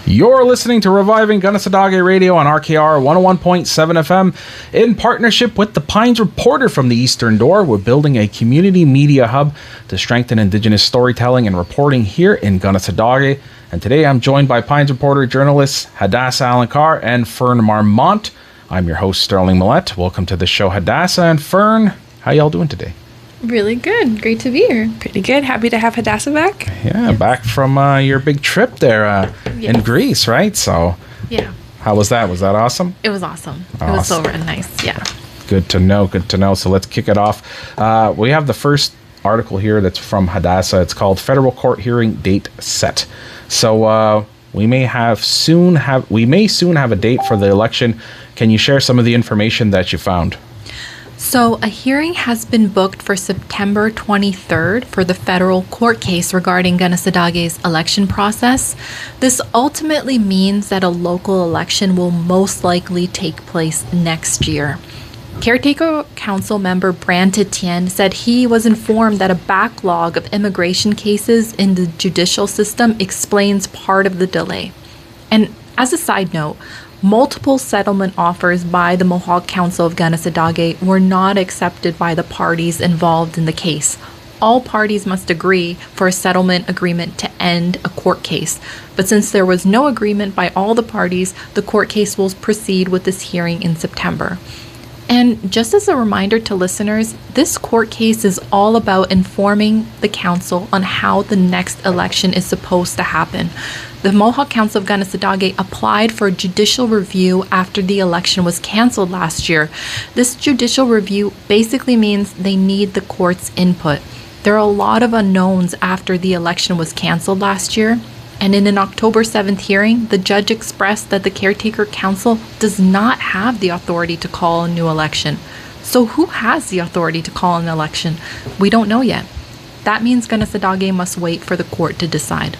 You're listening to Reviving Kanehsatake Radio on RKR 101.7 FM. In partnership with the Pines Reporter from the Eastern Door, we're building a community media hub to strengthen Indigenous storytelling and reporting here in Kanehsatake. And today I'm joined by Pines Reporter journalists Hadassah Alencar and Fern Marmont. I'm your host, Sterling Millette. Welcome to the show, Hadassah and Fern. How y'all doing today? Really good. Great to be here. Pretty good. Happy to have Hadassah back. Yeah, back from your big trip there in Greece, right? So, yeah. How was that? Was that awesome? It was awesome. It was so really nice. Yeah. Good to know. Good to know. So let's kick it off. We have the first article here that's from Hadassah. It's called Federal Court Hearing Date Set. So we may soon have a date for the election. Can you share some of the information that you found? So a hearing has been booked for September 23rd for the federal court case regarding Kanehsatake's election process. This ultimately means that a local election will most likely take place next year. Caretaker Council member Brant Etienne said he was informed that a backlog of immigration cases in the judicial system explains part of the delay. And as a side note, multiple settlement offers by the Mohawk Council of Kanehsatake were not accepted by the parties involved in the case. All parties must agree for a settlement agreement to end a court case. But since there was no agreement by all the parties, the court case will proceed with this hearing in September. And just as a reminder to listeners, this court case is all about informing the council on how the next election is supposed to happen. The Mohawk Council of Kanehsatake applied for a judicial review after the election was canceled last year. This judicial review basically means they need the court's input. There are a lot of unknowns after the election was canceled last year. And in an October 7th hearing, the judge expressed that the Caretaker Council does not have the authority to call a new election. So who has the authority to call an election? We don't know yet. That means Kanehsatake must wait for the court to decide.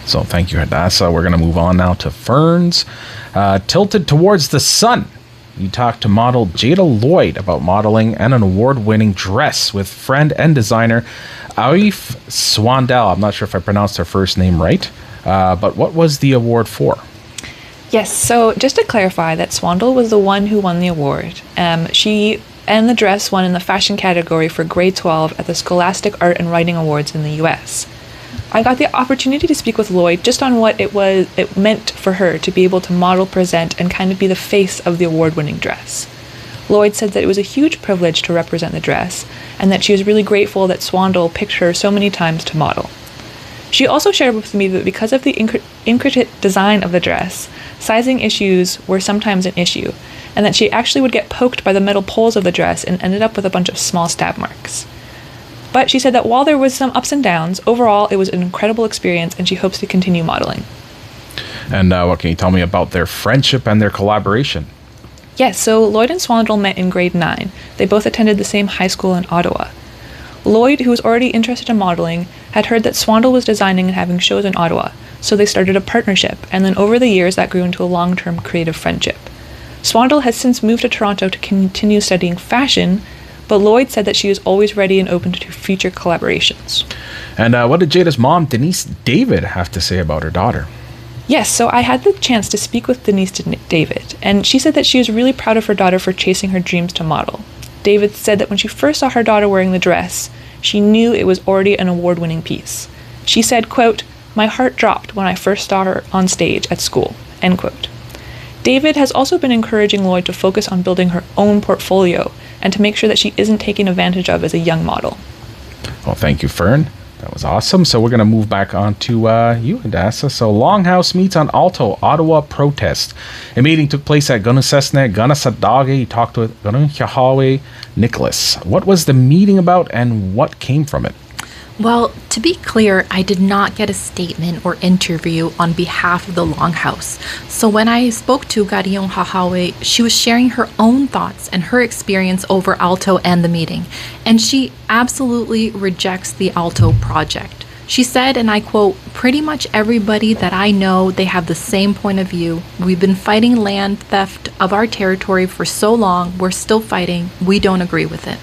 So thank you, Hadassah. We're going to move on now to Fern's. Tilted Towards the Sun. You talked to model Jada Lloyd about modeling and an award-winning dress with friend and designer Aoif Swandell. I'm not sure if I pronounced her first name right, but what was the award for? Yes, so just to clarify that Swandell was the one who won the award. She and the dress won in the fashion category for grade 12 at the Scholastic Art and Writing Awards in the US. I got the opportunity to speak with Lloyd just on what it meant for her to be able to model, present, and kind of be the face of the award-winning dress. Lloyd said that it was a huge privilege to represent the dress, and that she was really grateful that Swandell picked her so many times to model. She also shared with me that because of the intricate design of the dress, sizing issues were sometimes an issue, and that she actually would get poked by the metal poles of the dress and ended up with a bunch of small stab marks. But she said that while there was some ups and downs, overall it was an incredible experience and she hopes to continue modeling. And what can you tell me about their friendship and their collaboration? Yes, so Lloyd and Swandell met in grade 9. They both attended the same high school in Ottawa. Lloyd, who was already interested in modeling, had heard that Swandell was designing and having shows in Ottawa, so they started a partnership, and then over the years that grew into a long-term creative friendship. Swandell has since moved to Toronto to continue studying fashion, but Lloyd said that she is always ready and open to future collaborations. And what did Jada's mom, Denise David, have to say about her daughter? Yes, so I had the chance to speak with Denise David, and she said that she was really proud of her daughter for chasing her dreams to model. David said that when she first saw her daughter wearing the dress, she knew it was already an award-winning piece. She said, quote, "My heart dropped when I first saw her on stage at school," end quote. David has also been encouraging Lloyd to focus on building her own portfolio and to make sure that she isn't taken advantage of as a young model. Well, thank you, Fern. That was awesome. So we're going to move back on to you, Hadassah. So Longhouse meets on Alto, Ottawa protest. A meeting took place at Kanehsatake. You talked with Kanehsatake Nicholas. What was the meeting about and what came from it? Well, to be clear, I did not get a statement or interview on behalf of the Longhouse. So when I spoke to Garion Hahawe, she was sharing her own thoughts and her experience over Alto and the meeting. And she absolutely rejects the Alto project. She said, and I quote, "Pretty much everybody that I know, they have the same point of view. We've been fighting land theft of our territory for so long. We're still fighting. We don't agree with it."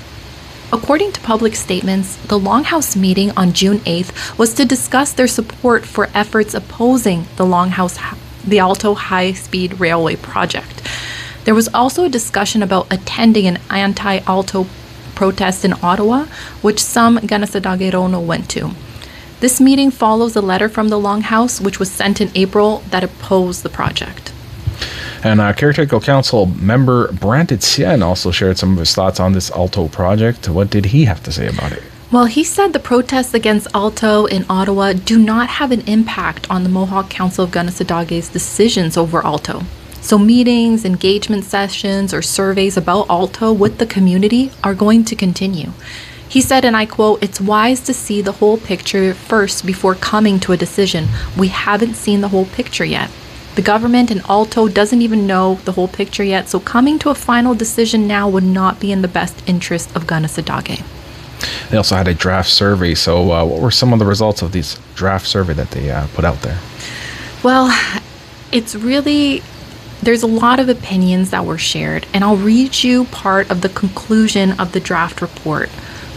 According to public statements, the Longhouse meeting on June 8th was to discuss their support for efforts opposing the Alto high-speed railway project. There was also a discussion about attending an anti-Alto protest in Ottawa, which some Kanehsatake went to. This meeting follows a letter from the Longhouse, which was sent in April, that opposed the project. And Caretaker Council member Brandt Sien also shared some of his thoughts on this Alto project. What did he have to say about it? Well, he said the protests against Alto in Ottawa do not have an impact on the Mohawk Council of Kanehsatake's decisions over Alto. So meetings, engagement sessions, or surveys about Alto with the community are going to continue. He said, and I quote, "It's wise to see the whole picture first before coming to a decision. We haven't seen the whole picture yet. The government and Alto doesn't even know the whole picture yet, so coming to a final decision now would not be in the best interest of Kanehsatake." They also had a draft survey. So what were some of the results of this draft survey that they put out there? Well, there's a lot of opinions that were shared, and I'll read you part of the conclusion of the draft report.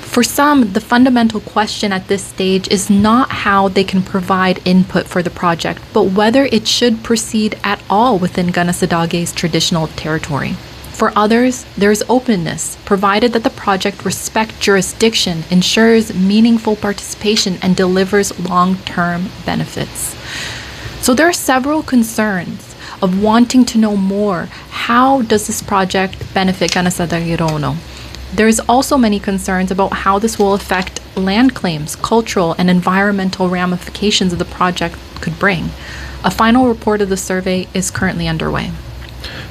For some, the fundamental question at this stage is not how they can provide input for the project, but whether it should proceed at all within Kanehsatake's traditional territory. For others, there is openness, provided that the project respects jurisdiction, ensures meaningful participation, and delivers long-term benefits. So there are several concerns of wanting to know more. How does this project benefit Kanehsatake? There is also many concerns about how this will affect land claims, cultural and environmental ramifications of the project could bring. A final report of the survey is currently underway.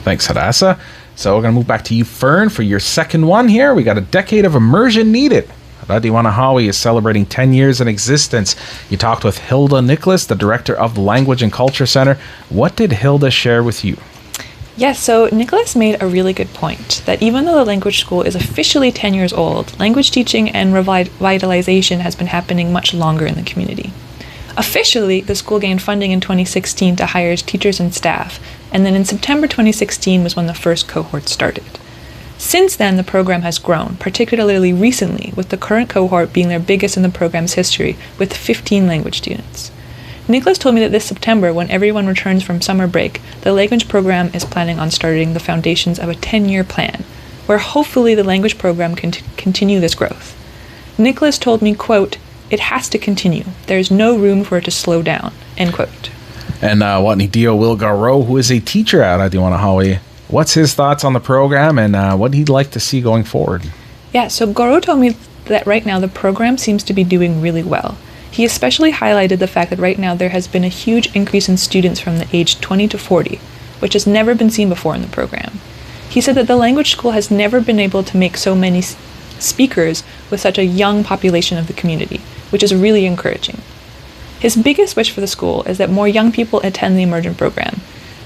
Thanks, Hadassah. So we're going to move back to you, Fern, for your second one here. We got a decade of immersion needed. Radiwanahawi is celebrating 10 years in existence. You talked with Hilda Nicholas, the director of the Language and Culture Center. What did Hilda share with you? Yes, so Nicholas made a really good point that even though the language school is officially 10 years old, language teaching and revitalization has been happening much longer in the community. Officially, the school gained funding in 2016 to hire teachers and staff, and then in September 2016 was when the first cohort started. Since then, the program has grown, particularly recently, with the current cohort being their biggest in the program's history, with 15 language students. Nicholas told me that this September, when everyone returns from summer break, the language program is planning on starting the foundations of a 10-year plan, where hopefully the language program can continue this growth. Nicholas told me, quote, "It has to continue. There's no room for it to slow down," end quote. And Watney Dio Will Garreau, who is a teacher at Adiwanahawi, what's his thoughts on the program and what he'd like to see going forward? Yeah, so Goro told me that right now the program seems to be doing really well. He especially highlighted the fact that right now there has been a huge increase in students from the age 20 to 40, which has never been seen before in the program. He said that the language school has never been able to make so many speakers with such a young population of the community, which is really encouraging. His biggest wish for the school is that more young people attend the immersion program.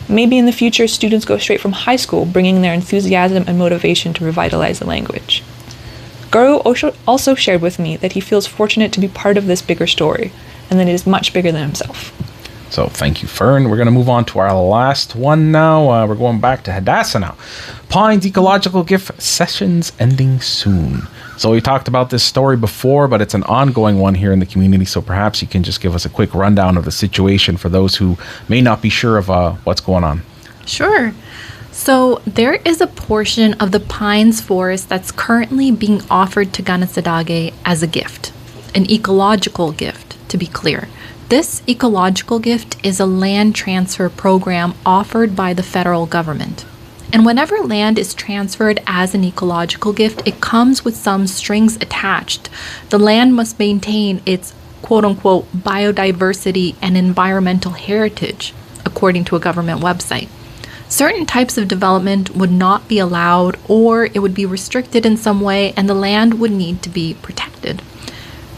Maybe in the future, students go straight from high school, bringing their enthusiasm and motivation to revitalize the language. Garo also shared with me that he feels fortunate to be part of this bigger story, and that it is much bigger than himself. So thank you, Fern. We're going to move on to our last one now. We're going back to Hadassah now. Pines Ecological Gift Sessions ending soon. So we talked about this story before, but it's an ongoing one here in the community, so perhaps you can just give us a quick rundown of the situation for those who may not be sure of what's going on. Sure. So there is a portion of the Pines Forest that's currently being offered to Kanehsatake as a gift, an ecological gift, to be clear. This ecological gift is a land transfer program offered by the federal government. And whenever land is transferred as an ecological gift, it comes with some strings attached. The land must maintain its quote-unquote biodiversity and environmental heritage, according to a government website. Certain types of development would not be allowed, or it would be restricted in some way, and the land would need to be protected.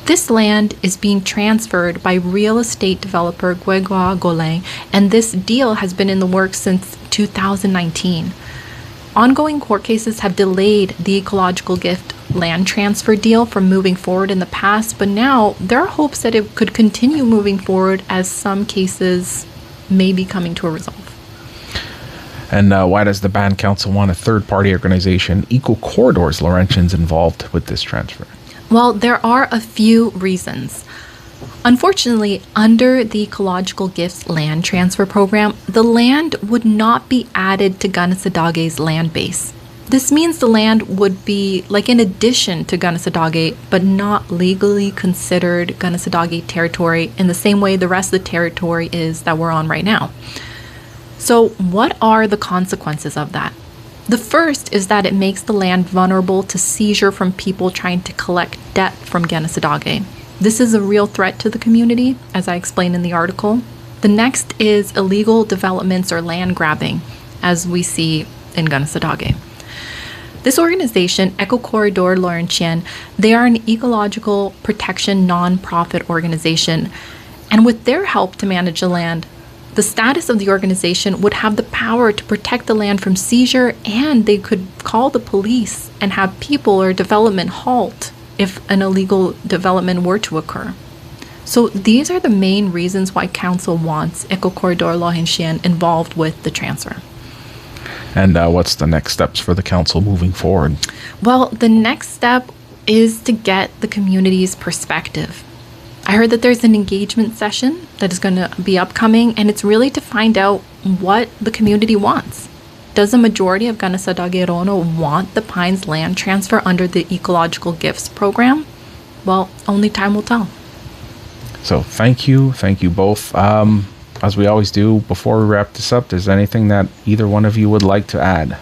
This land is being transferred by real estate developer Gwegoire Golin, and this deal has been in the works since 2019. Ongoing court cases have delayed the ecological gift land transfer deal from moving forward in the past, but now there are hopes that it could continue moving forward as some cases may be coming to a resolve. And why does the Band Council want a third-party organization, Eco Corridors Laurentians, involved with this transfer? Well, there are a few reasons. Unfortunately, under the Ecological Gifts Land Transfer Program, the land would not be added to Kanehsatake's land base. This means the land would be like in addition to Kanehsatake, but not legally considered Kanehsatake territory in the same way the rest of the territory is that we're on right now. So what are the consequences of that? The first is that it makes the land vulnerable to seizure from people trying to collect debt from Kanehsatake. This is a real threat to the community, as I explained in the article. The next is illegal developments or land grabbing, as we see in Kanehsatake. This organization, Eco Corridor Laurentien, they are an ecological protection nonprofit organization. And with their help to manage the land, the status of the organization would have the power to protect the land from seizure, and they could call the police and have people or development halt if an illegal development were to occur. So these are the main reasons why Council wants Eco Corridor Laurentien involved with the transfer. And what's the next steps for the council moving forward? Well, the next step is to get the community's perspective. I heard that there's an engagement session that is going to be upcoming, and it's really to find out what the community wants. Does the majority of Kanehsatake want the Pines land transfer under the Ecological Gifts program? Well, only time will tell. So thank you both. As we always do, before we wrap this up, is there anything that either one of you would like to add?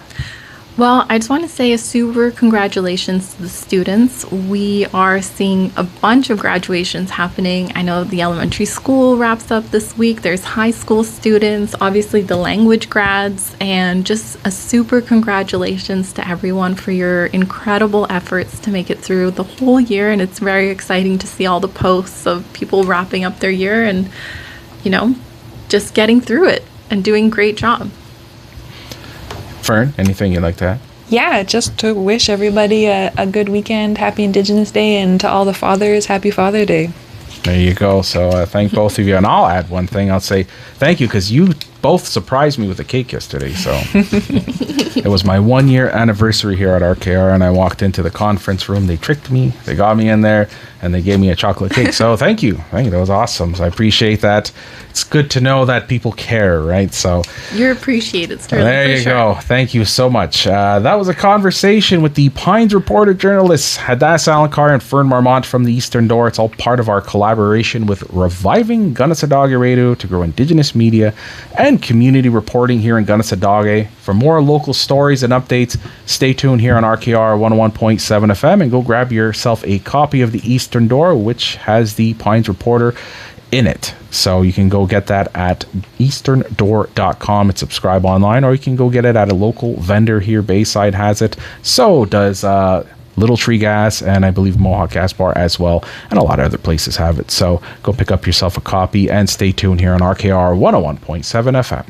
Well, I just want to say a super congratulations to the students. We are seeing a bunch of graduations happening. I know the elementary school wraps up this week. There's high school students, obviously the language grads, and just a super congratulations to everyone for your incredible efforts to make it through the whole year. And it's very exciting to see all the posts of people wrapping up their year and, just getting through it and doing a great job. Fern, anything you'd like to add? Yeah, just to wish everybody a good weekend, happy Indigenous Day, and to all the fathers, happy Father Day. There you go. So thank both of you. And I'll add one thing. I'll say thank you because you both surprised me with a cake yesterday. So it was my 1-year anniversary here at RKR, and I walked into the conference room. They tricked me. They got me in there, and they gave me a chocolate cake. So thank you. That was awesome. So I appreciate that. It's good to know that people care, right? So you're appreciated, Sterling. There you go. Thank you so much. That was a conversation with the Pines Reporter journalists Hadass Alankar and Fern Marmont from the Eastern Door. It's all part of our collaboration with Reviving Kanehsatake Radio to grow Indigenous media and community reporting here in Kanehsatake. For more local stories and updates, stay tuned here on RKR 101.7 FM and go grab yourself a copy of the Eastern Door, which has the Pines Reporter in it. So you can go get that at easterndoor.com and subscribe online, or you can go get it at a local vendor here. Bayside has it. So does Little Tree Gas, and I believe Mohawk Gas Bar as well, and a lot of other places have it. So go pick up yourself a copy and stay tuned here on RKR 101.7 FM.